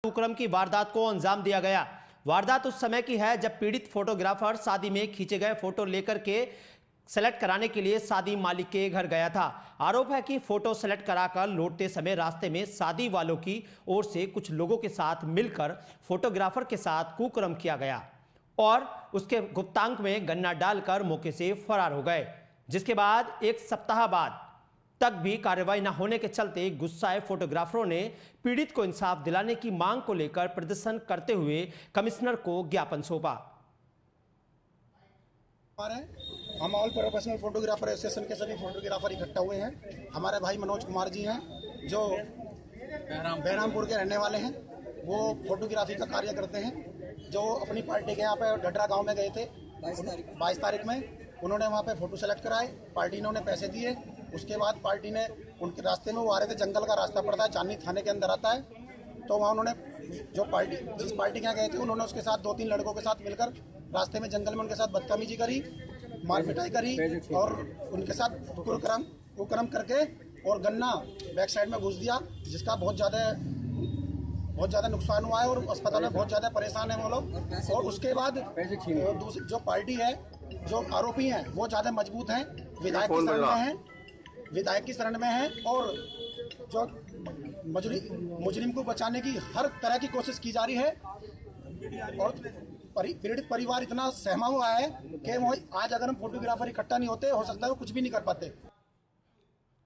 कुकर्म की वारदात को अंजाम दिया गया। वारदात उस समय की है जब पीड़ित फोटोग्राफर शादी में खींचे गए फोटो लेकर के सेलेक्ट कराने के लिए शादी मालिक के घर गया था। आरोप है कि फोटो सेलेक्ट कराकर लौटते समय रास्ते में शादी वालों की ओर से कुछ लोगों के साथ मिलकर फोटोग्राफर के साथ कुकर्म किया गया और उसके गुप्तांग में गन्ना डालकर मौके से फरार हो गए, जिसके बाद एक सप्ताह बाद तक भी कार्रवाई न होने के चलते गुस्साए फोटोग्राफरों ने पीड़ित को इंसाफ दिलाने की मांग को लेकर प्रदर्शन करते हुए कमिश्नर को ज्ञापन सौंपा। हम ऑल प्रोफेशनल फोटोग्राफर एसोसिएशन के सभी फोटोग्राफर इकट्ठा हुए हैं। हमारे भाई मनोज कुमार जी हैं जो बहरामपुर के रहने वाले हैं। वो फोटोग्राफी का कार्य करते हैं। जो अपनी पार्टी के यहाँ पे ढडरा गांव में गए थे 22 तारीख में, उन्होंने वहाँ पे फोटो सेलेक्ट कराए। पार्टी ने उन्हें पैसे दिए। उसके बाद पार्टी ने उनके रास्ते में वो आ रहे थे, जंगल का रास्ता पड़ता है, चांदनी थाने के अंदर आता है। तो वहाँ उन्होंने जिस पार्टी के यहाँ गए थे उन्होंने उसके साथ 2-3 लड़कों के साथ मिलकर रास्ते में जंगल में उनके साथ बदतमीजी करी, मार पिटाई करी और उनके साथ कुकर्म करके और गन्ना बैक साइड में घुस दिया, जिसका बहुत ज़्यादा नुकसान हुआ है और अस्पताल में बहुत ज़्यादा परेशान है वो लोग। और उसके बाद दूसरी जो पार्टी है, जो आरोपी हैं, वो ज़्यादा मजबूत हैं, विधायक की शरण में हैं और जो मुजरिम को बचाने की हर तरह की कोशिश की जा रही है। और पीड़ित परिवार इतना सहमा हुआ है कि वो आज अगर हम फोटोग्राफर इकट्ठा नहीं होते, हो सकता है वो कुछ भी नहीं कर पाते।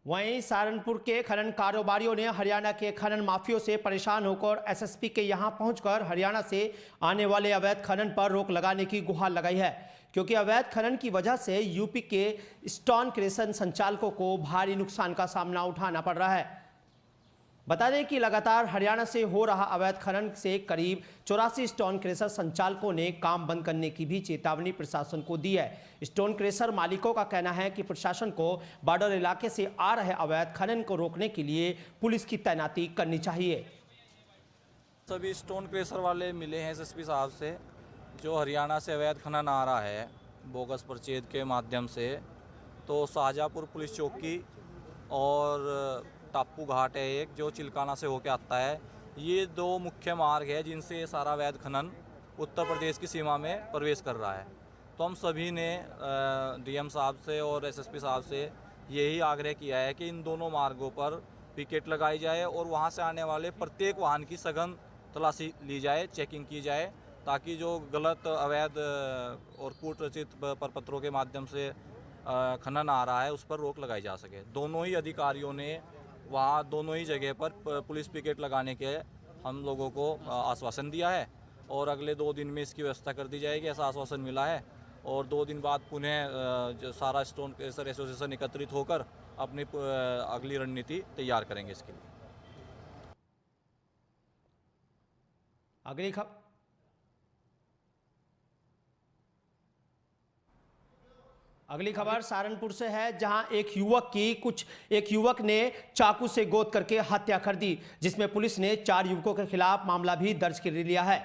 वहीं सहारनपुर के खनन कारोबारियों ने हरियाणा के खनन माफियों से परेशान होकर एसएसपी के यहां पहुंचकर हरियाणा से आने वाले अवैध खनन पर रोक लगाने की गुहार लगाई है, क्योंकि अवैध खनन की वजह से यूपी के स्टोन क्रेशर संचालकों को भारी नुकसान का सामना उठाना पड़ रहा है। बता दें कि लगातार हरियाणा से हो रहा अवैध खनन से करीब 84 स्टोन क्रेशर संचालकों ने काम बंद करने की भी चेतावनी प्रशासन को दी है। स्टोन क्रेशर मालिकों का कहना है कि प्रशासन को बॉर्डर इलाके से आ रहे अवैध खनन को रोकने के लिए पुलिस की तैनाती करनी चाहिए। सभी स्टोन क्रेशर वाले मिले हैं एसएसपी साहब से, जो हरियाणा से अवैध खनन आ रहा है बोगस परचेज के माध्यम से। तो शाहजहाँपुर पुलिस चौकी और टापू घाट है एक, जो चिलकाना से होके आता है। ये 2 मुख्य मार्ग है जिनसे ये सारा अवैध खनन उत्तर प्रदेश की सीमा में प्रवेश कर रहा है। तो हम सभी ने डीएम साहब से और एसएसपी साहब से यही आग्रह किया है कि इन दोनों मार्गों पर पिकेट लगाई जाए और वहाँ से आने वाले प्रत्येक वाहन की सघन तलाशी ली जाए, चेकिंग की जाए, ताकि जो गलत अवैध और कूट रचित प्रपत्रों के माध्यम से खनन आ रहा है उस पर रोक लगाई जा सके। दोनों ही अधिकारियों ने वहाँ दोनों ही जगह पर पुलिस पिकेट लगाने के हम लोगों को आश्वासन दिया है और अगले 2 दिन में इसकी व्यवस्था कर दी जाएगी, ऐसा आश्वासन मिला है। और 2 दिन बाद पुनः सारा स्टोन क्रेशर एसोसिएशन एकत्रित होकर अपनी अगली रणनीति तैयार करेंगे इसके लिए। अगली खबर सहारनपुर से है, जहां एक युवक ने चाकू से गोद करके हत्या कर दी, जिसमें पुलिस ने 4 युवकों के खिलाफ मामला भी दर्ज कर लिया है।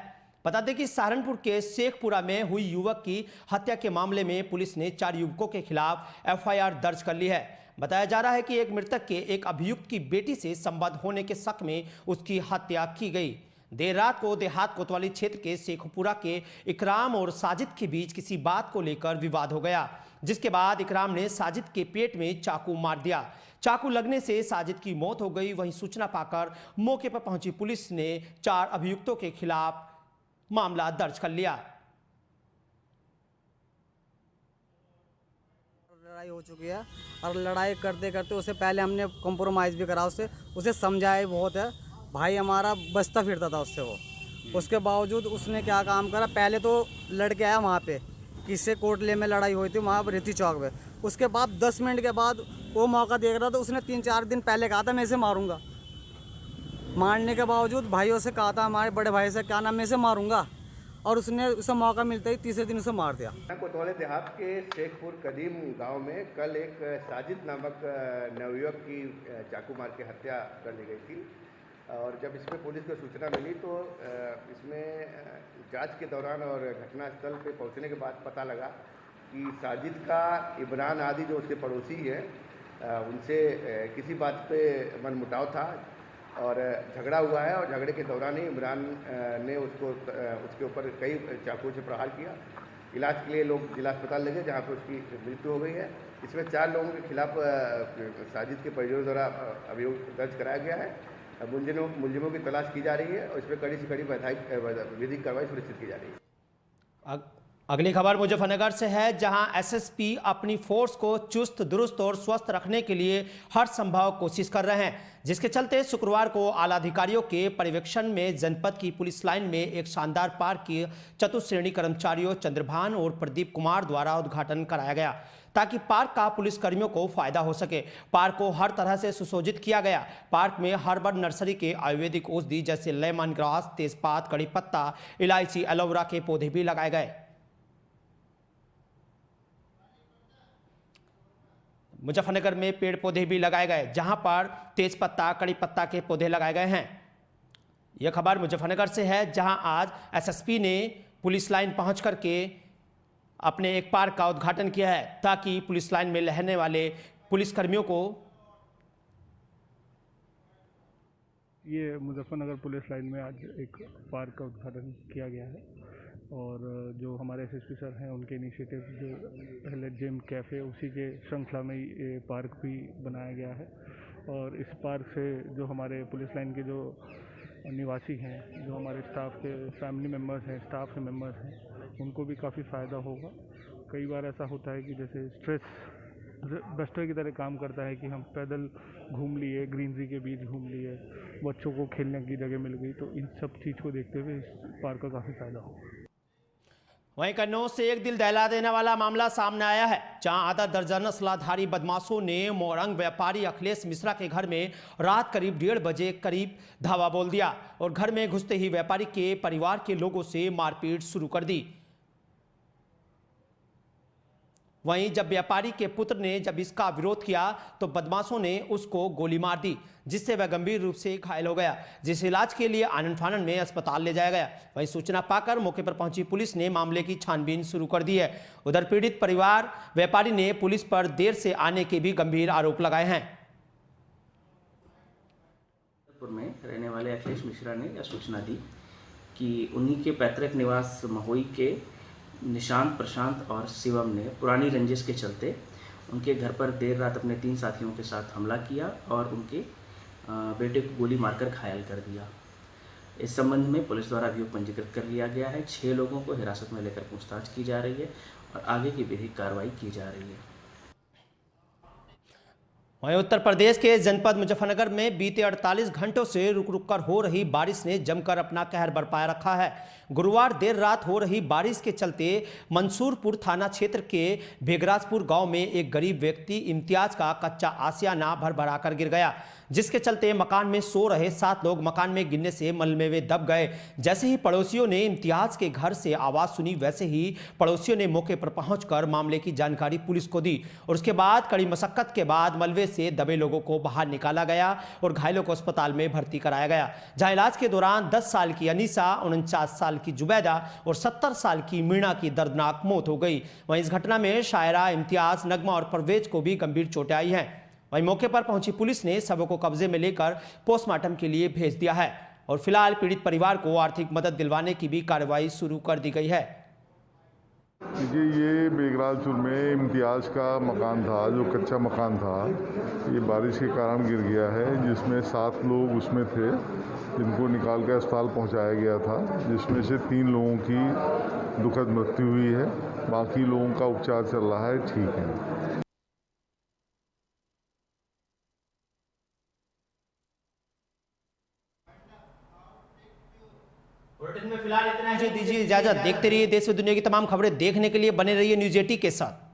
बता दें कि सहारनपुर के शेखपुरा में हुई युवक की हत्या के मामले में पुलिस ने 4 युवकों के खिलाफ एफआईआर दर्ज कर ली है। बताया जा रहा है कि एक मृतक के एक अभियुक्त की बेटी से संबंध होने के शक में उसकी हत्या की गई। देर रात को देहात कोतवाली क्षेत्र के शेखपुरा के इकराम और साजिद के बीच किसी बात को लेकर विवाद हो गया, जिसके बाद इकराम ने साजिद के पेट में चाकू मार दिया। चाकू लगने से साजिद की मौत हो गई। वहीं सूचना पाकर मौके पर पहुंची पुलिस ने 4 अभियुक्तों के खिलाफ मामला दर्ज कर लिया। लड़ाई हो चुकी है और लड़ाई करते करते उसे पहले हमने कॉम्प्रोमाइज़ भी करा, उसे समझाया बहुत है। भाई हमारा बचता फिरता था उससे वो, उसके बावजूद उसने क्या काम करा, पहले तो लड़के आया वहाँ पे, किससे कोटले में लड़ाई हुई थी वहाँ पर रेती चौक पे। उसके बाद 10 मिनट के बाद वो मौका देख रहा था, उसने 3-4 दिन पहले कहा था मैं इसे मारूंगा। मारने के बावजूद भाइयों से कहा था, हमारे बड़े भाई से, क्या नाम, मैं इसे मारूंगा, और उसने उसे मौका मिलता ही तीसरे दिन उसे मार दिया। कोतवाली देहात के शेखपुर कदीम गांव में कल एक साजिद नामक नवयुवक की चाकू मार के हत्या कर दी गई थी। और जब इसमें पुलिस को सूचना मिली तो इसमें जांच के दौरान और घटनास्थल पे पहुंचने के बाद पता लगा कि साजिद का इमरान आदि जो उसके पड़ोसी हैं उनसे किसी बात पे मनमुटाव था और झगड़ा हुआ है और झगड़े के दौरान ही इमरान ने उसके ऊपर कई चाकू से प्रहार किया। इलाज के लिए लोग जिला अस्पताल ले गए जहाँ पर उसकी मृत्यु हो गई है। इसमें 4 लोगों के खिलाफ साजिद के परिजनों द्वारा अभियोग दर्ज कराया गया है। मुलजिमों की तलाश की जा रही है और इसमें कड़ी से कड़ी विधिक कार्रवाई सुनिश्चित की जा रही है। अगली खबर मुजफ्फरनगर से है, जहां एसएसपी अपनी फोर्स को चुस्त दुरुस्त और स्वस्थ रखने के लिए हर संभव कोशिश कर रहे हैं, जिसके चलते शुक्रवार को आला अधिकारियों के पर्यवेक्षण में जनपद की पुलिस लाइन में एक शानदार पार्क की चतुश्रेणी कर्मचारियों चंद्रभान और प्रदीप कुमार द्वारा उद्घाटन कराया गया, ताकि पार्क का पुलिसकर्मियों को फायदा हो सके। पार्क को हर तरह से सुसज्जित किया गया। पार्क में हर्बल नर्सरी के आयुर्वेदिक औषधि जैसे लेमन ग्रास, तेजपात, कड़ी पत्ता, इलायची, एलोवेरा के पौधे भी लगाए गए। मुजफ्फरनगर में पेड़ पौधे भी लगाए गए, जहां पर तेजपत्ता, कड़ी पत्ता के पौधे लगाए गए हैं। यह खबर मुजफ्फरनगर से है, जहां आज एसएसपी ने पुलिस लाइन पहुंच करके अपने एक पार्क का उद्घाटन किया है, ताकि पुलिस लाइन में रहने वाले पुलिसकर्मियों को ये मुजफ्फरनगर पुलिस लाइन में आज एक पार्क का उद्घाटन किया गया है और जो हमारे एसएसपी सर हैं उनके इनिशिएटिव जो पहले जिम कैफ़े उसी के श्रृंखला में ये पार्क भी बनाया गया है। और इस पार्क से जो हमारे पुलिस लाइन के जो निवासी हैं, जो हमारे स्टाफ के फैमिली मेम्बर्स हैं, स्टाफ के मेम्बर्स हैं, उनको भी काफ़ी फ़ायदा होगा। कई बार ऐसा होता है कि जैसे स्ट्रेस बस्टर की तरह काम करता है कि हम पैदल घूम लिए, ग्रीनरी के बीच घूम लिए, बच्चों को खेलने की जगह मिल गई, तो इन सब चीज़ को देखते हुए इस पार्क का काफ़ी फ़ायदा होगा। वहीं कन्नौज से एक दिल दहला देने वाला मामला सामने आया है, जहां आधा दर्जन असलाधारी बदमाशों ने मोरंग व्यापारी अखिलेश मिश्रा के घर में रात करीब 1:30 बजे करीब धावा बोल दिया और घर में घुसते ही व्यापारी के परिवार के लोगों से मारपीट शुरू कर दी। वहीं जब व्यापारी के पुत्र ने जब इसका विरोध किया तो बदमाशों ने उसको गोली मार दी, जिससे वह गंभीर रूप से घायल हो गया, जिसे इलाज के लिए आनन फानन में अस्पताल ले जाया गया। वहीं सूचना पाकर मौके पर पहुंची पुलिस ने मामले की छानबीन शुरू कर दी है। उधर पीड़ित परिवार व्यापारी ने पुलिस पर देर से आने के भी गंभीर आरोप लगाए हैं। में रहने वाले अखिलेश मिश्रा ने यह सूचना दी कि उन्हीं के पैतृक निवास महोई के निशांत, प्रशांत और शिवम ने पुरानी रंजिश के चलते उनके घर पर देर रात अपने 3 साथियों के साथ हमला किया और उनके बेटे को गोली मारकर घायल कर दिया। इस संबंध में पुलिस द्वारा अभियोग पंजीकृत कर लिया गया है। 6 लोगों को हिरासत में लेकर पूछताछ की जा रही है और आगे की विधिक कार्रवाई की जा रही है। वहीं उत्तर प्रदेश के जनपद मुजफ्फरनगर में बीते 48 घंटों से रुक रुक कर हो रही बारिश ने जमकर अपना कहर बरपाया रखा है। गुरुवार देर रात हो रही बारिश के चलते मंसूरपुर थाना क्षेत्र के भेगराजपुर गांव में एक गरीब व्यक्ति इम्तियाज का कच्चा आशियाना भर कर गिर गया, जिसके चलते मकान में सो रहे 7 लोग मकान में गिरने से मलबे में दब गए। जैसे ही पड़ोसियों ने इम्तियाज के घर से आवाज़ सुनी, वैसे ही पड़ोसियों ने मौके पर पहुंचकर मामले की जानकारी पुलिस को दी और उसके बाद कड़ी मशक्कत के बाद मलबे से दबे लोगों को बाहर निकाला गया और घायलों को अस्पताल में भर्ती कराया गया, जहां इलाज के दौरान 10 साल की अनीसा, 49 साल की जुबैदा और 70 साल की मीणा की दर्दनाक मौत हो गई। वहीं इस घटना में शायरा, इम्तियाज, नगमा और परवेज को भी गंभीर चोटें आई हैं। वहीं मौके पर पहुंची पुलिस ने शवों को कब्जे में लेकर पोस्टमार्टम के लिए भेज दिया है और फिलहाल पीड़ित परिवार को आर्थिक मदद दिलवाने की भी कार्रवाई शुरू कर दी गई है। देखिए, ये बेगराजपुर में इम्तियाज का मकान था, जो कच्चा मकान था, ये बारिश के कारण गिर गया है, जिसमें 7 लोग उसमें थे, जिनको निकाल कर अस्पताल पहुंचाया गया था, जिसमें से 3 लोगों की दुखद मृत्यु हुई है। बाकी लोगों का उपचार चल रहा है, ठीक है। बुलेटिन में फिलहाल इतना ही, दीजिए इजाजत। देखते रहिए देश व दुनिया की तमाम खबरें देखने के लिए बने रहिए न्यूज़ 80 के साथ।